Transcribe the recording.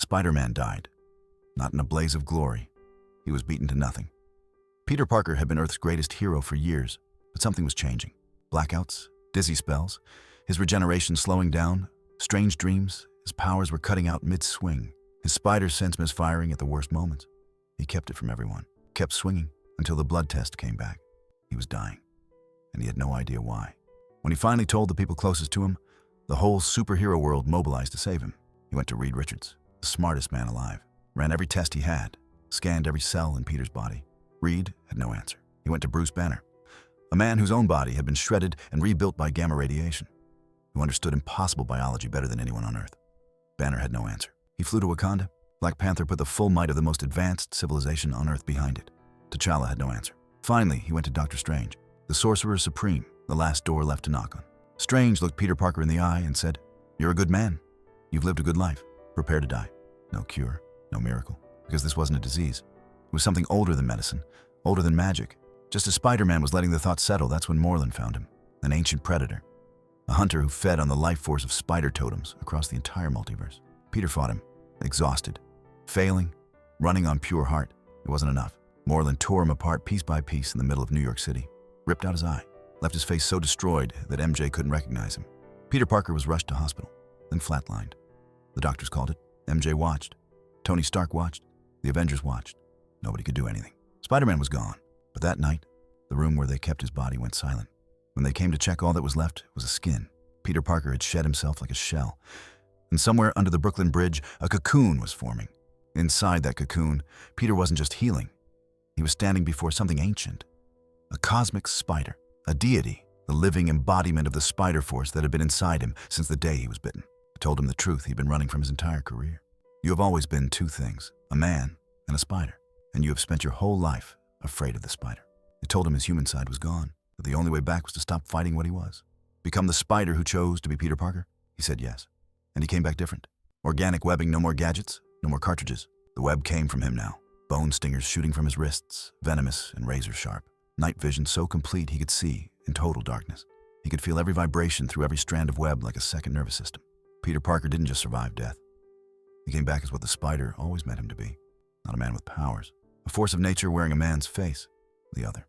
SpiderMan died. Not in a blaze of glory. He was beaten to nothing. Peter Parker had been Earth's greatest hero for years, but something was changing. Blackouts, dizzy spells, his regeneration slowing down, strange dreams, his powers were cutting out mid-swing, his spider sense misfiring at the worst moments. He kept it from everyone, kept swinging, until the blood test came back. He was dying, and he had no idea why. When he finally told the people closest to him, the whole superhero world mobilized to save him. He went to Reed Richards, the smartest man alive, ran every test he had, scanned every cell in Peter's body. Reed had no answer. He went to Bruce Banner, a man whose own body had been shredded and rebuilt by gamma radiation, who understood impossible biology better than anyone on Earth. Banner had no answer. He flew to Wakanda. Black Panther put the full might of the most advanced civilization on Earth behind it. T'Challa had no answer. Finally, he went to Dr. Strange, the Sorcerer Supreme, the last door left to knock on. Strange looked Peter Parker in the eye and said, "You're a good man. You've lived a good life. Prepare to die." No cure, no miracle, because this wasn't a disease. It was something older than medicine, older than magic. Just as Spider-Man was letting the thought settle, that's when Moreland found him, an ancient predator, a hunter who fed on the life force of spider totems across the entire multiverse. Peter fought him, exhausted, failing, running on pure heart. It wasn't enough. Moreland tore him apart piece by piece in the middle of New York City, ripped out his eye, left his face so destroyed that MJ couldn't recognize him. Peter Parker was rushed to hospital, then flatlined. The doctors called it. MJ watched. Tony Stark watched. The Avengers watched. Nobody could do anything. Spider-Man was gone, but that night, the room where they kept his body went silent. When they came to check, all that was left was a skin. Peter Parker had shed himself like a shell, and somewhere under the Brooklyn Bridge, a cocoon was forming. Inside that cocoon, Peter wasn't just healing. He was standing before something ancient, a cosmic spider, a deity, the living embodiment of the spider force that had been inside him since the day he was bitten. It told him the truth he'd been running from his entire career. You have always been two things, a man and a spider, and you have spent your whole life afraid of the spider. It told him his human side was gone, that the only way back was to stop fighting what he was. Become the spider who chose to be Peter Parker? He said yes, and he came back different. Organic webbing, no more gadgets, no more cartridges. The web came from him now. Bone stingers shooting from his wrists, venomous and razor sharp. Night vision so complete he could see in total darkness. He could feel every vibration through every strand of web like a second nervous system. Peter Parker didn't just survive death. He came back as what the spider always meant him to be. Not a man with powers. A force of nature wearing a man's face. The other.